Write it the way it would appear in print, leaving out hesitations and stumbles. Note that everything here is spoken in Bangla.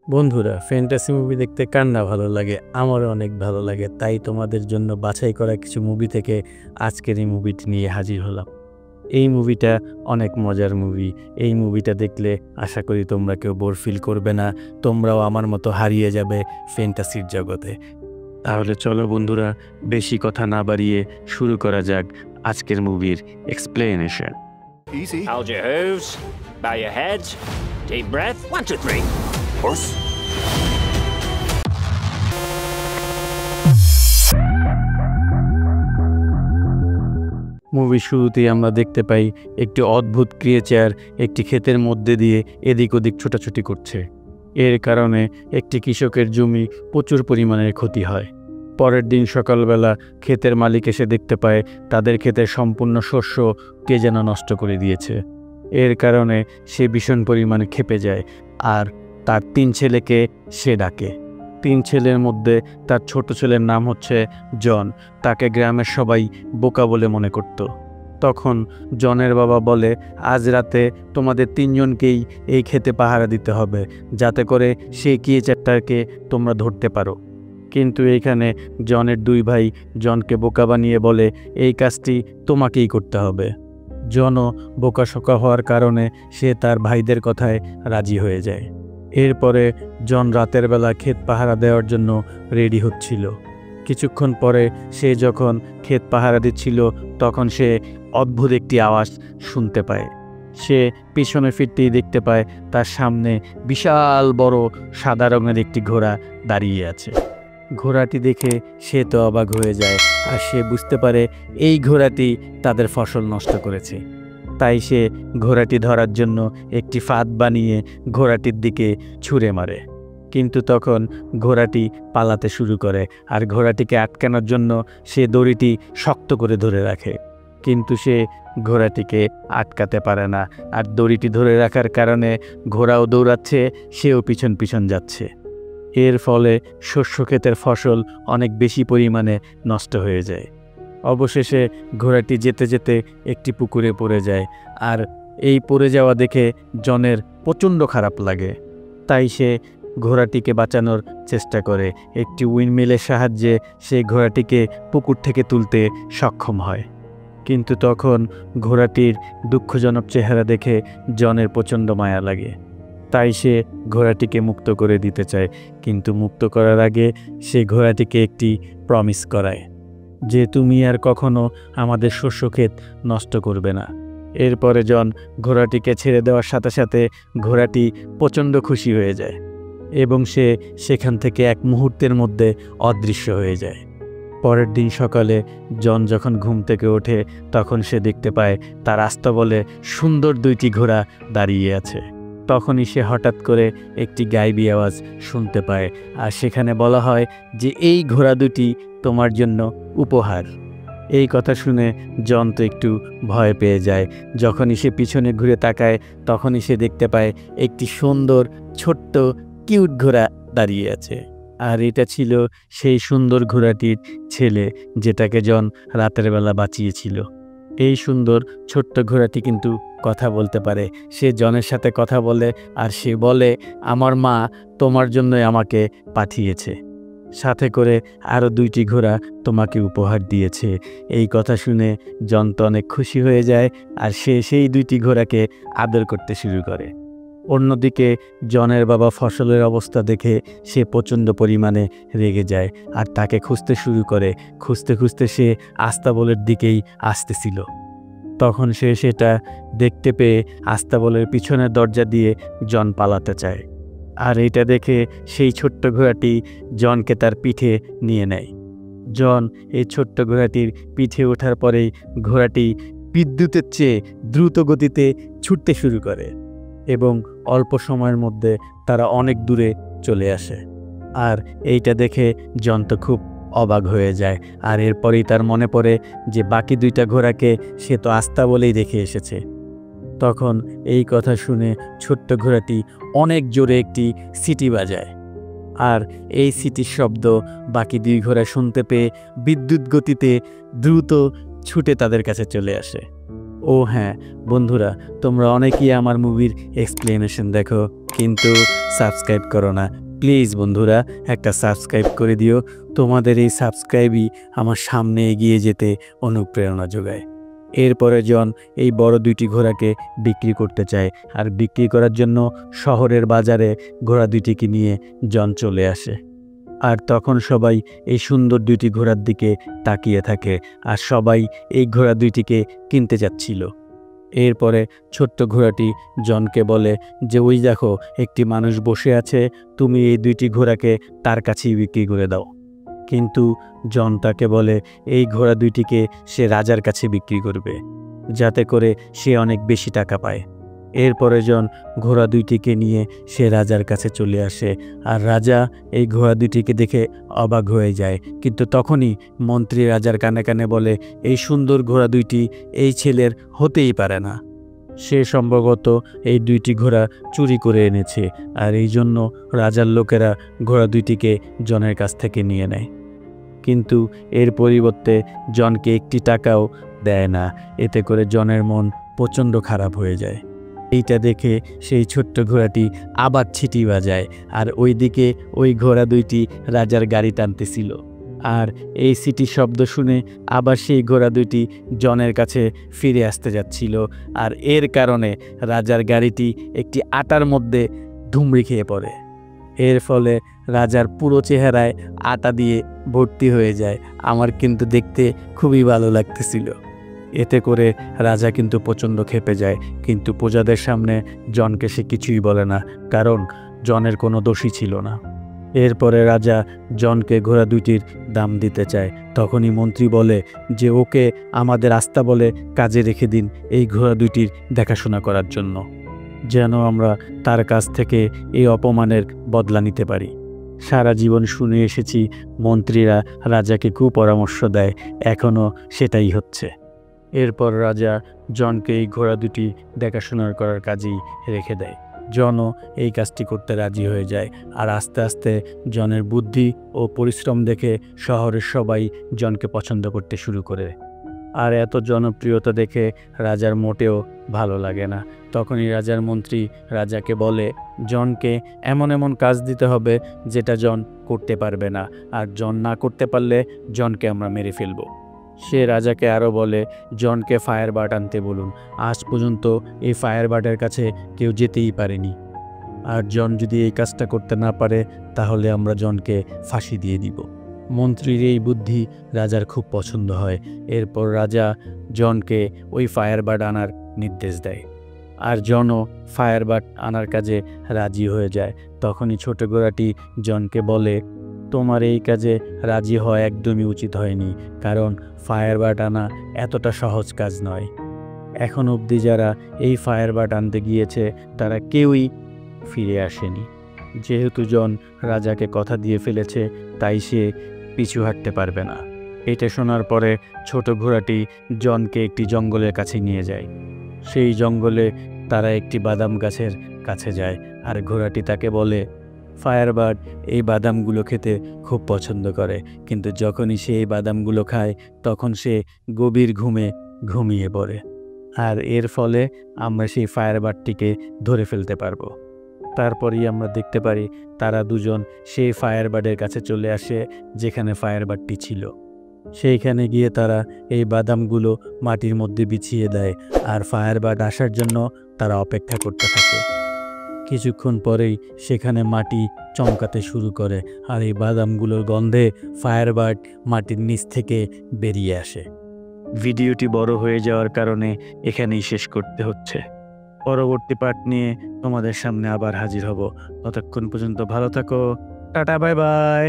বন্ধুরা, ফ্যান্টাসি মুভি দেখতে কার না ভালো লাগে? আমারও অনেক ভালো লাগে। তাই তোমাদের জন্য বাছাই করা কিছু মুভি থেকে আজকের এই মুভিটি নিয়ে হাজির হলাম। এই মুভিটা অনেক মজার মুভি। এই মুভিটা দেখলে আশা করি তোমরা কেউ বোর ফিল করবে না। তোমরাও আমার মতো হারিয়ে যাবে ফ্যান্টাসির জগতে। তাহলে চলো বন্ধুরা, বেশি কথা না বাড়িয়ে শুরু করা যাক আজকের মুভির explanation. Easy. Hold your hooves, bow your heads, deep breath, 1, 2, 3. Horse. মুভির শুরুতেই আমরা দেখতে পাই একটি অদ্ভুত ক্রিয়েচার একটি ক্ষেতের মধ্যে দিয়ে এদিক ওদিক ছোটাছুটি করছে। এর কারণে একটি কৃষকের জমি প্রচুর পরিমাণের ক্ষতি হয়। পরের দিন সকালবেলা ক্ষেতের মালিক এসে দেখতে পায় তাদের ক্ষেতের সম্পূর্ণ শস্য কে যেন নষ্ট করে দিয়েছে। এর কারণে সে ভীষণ পরিমাণে ক্ষেপে যায় আর তার 3 ছেলেকে সে ডাকে। 3 ছেলের মধ্যে তার ছোট ছেলের নাম হচ্ছে জন। তাকে গ্রামের সবাই বোকা বলে মনে করত। তখন জনের বাবা বলে, আজ রাতে তোমাদের 3 জনকেই এই ক্ষেতে পাহারা দিতে হবে, যাতে করে সেই ক্রিয়েচারটাকে তোমরা ধরতে পারো। কিন্তু এইখানে জনের 2 ভাই জনকে বোকা বানিয়ে বলে, এই কাজটি তোমাকেই করতে হবে। জনও বোকাশোকা হওয়ার কারণে সে তার ভাইদের কথায় রাজি হয়ে যায়। এরপরে জন রাতের বেলা ক্ষেত পাহারা দেওয়ার জন্য রেডি হচ্ছিল। কিছুক্ষণ পরে সে যখন ক্ষেত পাহারা দিচ্ছিল তখন সে অদ্ভুত একটি আওয়াজ শুনতে পায়। সে পিছনে ফিরতেই দেখতে পায় তার সামনে বিশাল বড় সাদা রঙের একটি ঘোড়া দাঁড়িয়ে আছে। ঘোড়াটি দেখে সে তো অবাক হয়ে যায় আর সে বুঝতে পারে এই ঘোড়াটি তাদের ফসল নষ্ট করেছে। তাই সে ঘোড়াটি ধরার জন্য একটি ফাঁদ বানিয়ে ঘোড়াটির দিকে ছুঁড়ে মারে। কিন্তু তখন ঘোড়াটি পালাতে শুরু করে আর ঘোড়াটিকে আটকানোর জন্য সে দড়িটি শক্ত করে ধরে রাখে। কিন্তু সে ঘোড়াটিকে আটকাতে পারে না আর দড়িটি ধরে রাখার কারণে ঘোড়াও দৌড়াচ্ছে, সেও পিছন পিছন যাচ্ছে। এর ফলে শস্য ক্ষেতের ফসল অনেক বেশি পরিমাণে নষ্ট হয়ে যায়। অবশেষে ঘোড়াটি যেতে যেতে একটি পুকুরে পড়ে যায় আর এই পড়ে যাওয়া দেখে জনের প্রচণ্ড খারাপ লাগে। তাই সে ঘোড়াটিকে বাঁচানোর চেষ্টা করে। একটি উইন্ডমিলের সাহায্যে সে ঘোড়াটিকে পুকুর থেকে তুলতে সক্ষম হয়। কিন্তু তখন ঘোড়াটির দুঃখজনক চেহারা দেখে জনের প্রচণ্ড মায়া লাগে। তাই সে ঘোড়াটিকে মুক্ত করে দিতে চায়, কিন্তু মুক্ত করার আগে সে ঘোড়াটিকে একটি প্রমিস করায় যে তুমি আর কখনো আমাদের শস্যক্ষেত নষ্ট করবে না। এরপরে জন ঘোড়াটিকে ছেড়ে দেওয়ার সাথে সাথে ঘোড়াটি প্রচণ্ড খুশি হয়ে যায় এবং সে সেখান থেকে এক মুহূর্তের মধ্যে অদৃশ্য হয়ে যায়। পরের দিন সকালে জন যখন ঘুম থেকে ওঠে তখন সে দেখতে পায় তার আস্তাবলে সুন্দর 2টি ঘোড়া দাঁড়িয়ে আছে। তখনই সে হঠাৎ করে একটি গাইবি আওয়াজ শুনতে পায় আর সেখানে বলা হয় যে এই ঘোড়া 2টি তোমার জন্য উপহার। এই কথা শুনে জন তো একটু ভয় পেয়ে যায়। যখনই সে পিছনে ঘুরে তাকায় তখনই সে দেখতে পায় একটি সুন্দর ছোট্ট কিউট ঘোড়া দাঁড়িয়ে আছে। আর এটা ছিল সেই সুন্দর ঘোড়াটির ছেলে, যেটাকে জন রাতের বেলা বাঁচিয়েছিল। এই সুন্দর ছোট্ট ঘোড়াটি কিন্তু কথা বলতে পারে। সে জনের সাথে কথা বলে আর সে বলে, আমার মা তোমার জন্যই আমাকে পাঠিয়েছে, সাথে করে আরও 2টি ঘোড়া তোমাকে উপহার দিয়েছে। এই কথা শুনে জন তো অনেক খুশি হয়ে যায় আর সে সেই 2টি ঘোড়াকে আদর করতে শুরু করে। অন্যদিকে জনের বাবা ফসলের অবস্থা দেখে সে প্রচণ্ড পরিমাণে রেগে যায় আর তাকে খুঁজতে শুরু করে। খুঁজতে খুঁজতে সে আস্তাবলের দিকেই আসতেছিল। তখন সে সেটা দেখতে পেয়ে আস্তাবলের পিছনের দরজা দিয়ে জন পালাতে চায়। আর এটা দেখে সেই ছোট্ট ঘোড়াটি জনকে তার পিঠে নিয়ে নেয়। জন এই ছোট্ট ঘোড়াটির পিঠে ওঠার পরেই ঘোড়াটি বিদ্যুতের চেয়ে দ্রুত গতিতে ছুটতে শুরু করে এবং অল্প সময়ের মধ্যে তারা অনেক দূরে চলে আসে। আর এইটা দেখে জন তো খুব অবাক হয়ে যায় আর এরপরেই তার মনে পড়ে যে বাকি 2টা ঘোড়াকে সে তো আস্তাবলেই দেখে এসেছে। তখন এই কথা শুনে ছোট্ট ঘোড়াটি অনেক জোরে একটি সিটি বাজায় আর এই সিটির শব্দ বাকি 2 ঘোড়া শুনতে পেয়ে বিদ্যুৎ গতিতে দ্রুত ছুটে তাদের কাছে চলে আসে। ও হ্যাঁ বন্ধুরা, তোমরা অনেকেই আমার মুভির এক্সপ্লেনেশন দেখো কিন্তু সাবস্ক্রাইব করো না। প্লিজ বন্ধুরা একটা সাবস্ক্রাইব করে দিও। তোমাদের এই সাবস্ক্রাইবই আমার সামনে এগিয়ে যেতে অনুপ্রেরণা যোগায়। এরপরে জন এই বড় দুইটি ঘোড়াকে বিক্রি করতে চায়, আর বিক্রি করার জন্য শহরের বাজারে ঘোড়া দুইটিকে নিয়ে জন চলে আসে। আর তখন সবাই এই সুন্দর দুইটি ঘোড়ার দিকে তাকিয়ে থাকে, আর সবাই এই ঘোড়া দুইটিকে কিনতে যাচ্ছিল। এরপরে ছোট্ট ঘোড়াটি জনকে বলে যে ওই দেখো একটি মানুষ বসে আছে, তুমি এই দুইটি ঘোড়াকে তার কাছেই বিক্রি করে দাও। কিন্তু জন তাকে বলে এই ঘোড়া দুইটিকে সে রাজার কাছে বিক্রি করবে, যাতে করে সে অনেক বেশি টাকা পায়। এরপরে জন ঘোড়া দুইটিকে নিয়ে সে রাজার কাছে চলে আসে, আর রাজা এই ঘোড়া দুইটিকে দেখে অবাক হয়ে যায়। কিন্তু তখনই মন্ত্রী রাজার কানে কানে বলে এই সুন্দর ঘোড়া দুইটি এই ছেলের হতেই পারে না, সে সম্ভবত এই দুইটি ঘোড়া চুরি করে এনেছে, আর এই জন্য রাজার লোকেরা ঘোড়া দুইটিকে জনের কাছ থেকে নিয়ে নেয়। কিন্তু এর পরিবর্তে জনকে একটি টাকাও দেয় না। এতে করে জনের মন প্রচণ্ড খারাপ হয়ে যায়। এইটা দেখে সেই ছোট্ট ঘোড়াটি আবার ছিটি বাজায়, আর ওইদিকে ওই ঘোড়া দুইটি রাজার গাড়ি টানতেছিল। আর এই সিটি শব্দ শুনে আবার সেই ঘোড়া দুইটি জনের কাছে ফিরে আসতে যাচ্ছিল, আর এর কারণে রাজার গাড়িটি একটি আটার মধ্যে ধুমড়ি খেয়ে পড়ে। এর ফলে রাজার পুরো চেহারায় আটা দিয়ে ভর্তি হয়ে যায়। আমার কিন্তু দেখতে খুবই ভালো লাগতেছিল। এতে করে রাজা কিন্তু প্রচণ্ড ক্ষেপে যায়, কিন্তু প্রজাদের সামনে জনকে সে কিছুই বলে না, কারণ জনের কোনো দোষী ছিল না। এরপরে রাজা জনকে ঘোড়া দুইটির দাম দিতে চায়। তখনই মন্ত্রী বলে যে ওকে আমাদের আস্থা বলে কাজে রেখে দিন এই ঘোড়া দুইটির দেখাশোনা করার জন্য, যেন আমরা তার কাছ থেকে এই অপমানের বদলা নিতে পারি। সারা জীবন শুনে এসেছি মন্ত্রীরা রাজাকে কুপরামর্শ দেয়, এখনও সেটাই হচ্ছে। এরপর রাজা জনকে এই ঘোড়া দুটি দেখাশোনা করার কাজেই রেখে দেয়। জনও এই কাজটি করতে রাজি হয়ে যায়, আর আস্তে আস্তে জনের বুদ্ধি ও পরিশ্রম দেখে শহরের সবাই জনকে পছন্দ করতে শুরু করে। আর এত জনপ্রিয়তা দেখে রাজার মোটেও ভালো লাগে না। তখনই রাজার মন্ত্রী রাজাকে বলে জনকে এমন এমন কাজ দিতে হবে যেটা জন করতে পারবে না, আর জন না করতে পারলে জনকে আমরা মেরে ফেলব। সে রাজাকে আরও বলে জনকে ফায়ার বার্ড আনতে বলুন। আজ পর্যন্ত এই ফায়ার বার্ডের কাছে কেউ যেতেই পারেনি, আর জন যদি এই কাজটা করতে না পারে তাহলে আমরা জনকে ফাঁসি দিয়ে দিব। মন্ত্রীর এই বুদ্ধি রাজার খুব পছন্দ হয়। এরপর রাজা জনকে ওই ফায়ার বার্ড আনার নির্দেশ দেয়, আর জনও ফায়ার বার্ড আনার কাজে রাজি হয়ে যায়। তখনই ছোট ঘোড়াটি জনকে বলে তোমার এই কাজে রাজি হওয়া একদমই উচিত হয়নি, কারণ ফায়ার বার্ড আনা এতটা সহজ কাজ নয়। এখন অবধি যারা এই ফায়ার বার্ড আনতে গিয়েছে তারা কেউই ফিরে আসেনি। যেহেতু জন রাজাকে কথা দিয়ে ফেলেছে, তাই সে পিছু হাঁটতে পারবে না। এটা শোনার পরে ছোট ঘোড়াটি জনকে একটি জঙ্গলের কাছে নিয়ে যায়। সেই জঙ্গলে তারা একটি বাদাম গাছের কাছে যায়, আর ঘোড়াটি তাকে বলে ফায়ার বার্ড এই বাদামগুলো খেতে খুব পছন্দ করে, কিন্তু যখনই সে এই বাদামগুলো খায় তখন সে গভীর ঘুমে ঘুমিয়ে পড়ে, আর এর ফলে আমরা সেই ফায়ার বার্ডটিকে ধরে ফেলতে পারবো। তারপরেই আমরা দেখতে পারি তারা দুজন সেই ফায়ার বার্ডের কাছে চলে আসে যেখানে ফায়ার বার্ডটি ছিল। সেইখানে গিয়ে তারা এই বাদামগুলো মাটির মধ্যে বিছিয়ে দেয়, আর ফায়ার বার্ড আসার জন্য তারা অপেক্ষা করতে থাকে। কিছুক্ষণ পরেই সেখানে মাটি চমকাতে শুরু করে, আর এই বাদামগুলোর গন্ধে ফায়ার বার্ড মাটির নিচ থেকে বেরিয়ে আসে। ভিডিওটি বড় হয়ে যাওয়ার কারণে এখানেই শেষ করতে হচ্ছে। পরবর্তী পার্ট নিয়ে তোমাদের সামনে আবার হাজির হব। ততক্ষণ পর্যন্ত ভালো থাকো। Tata, bye bye.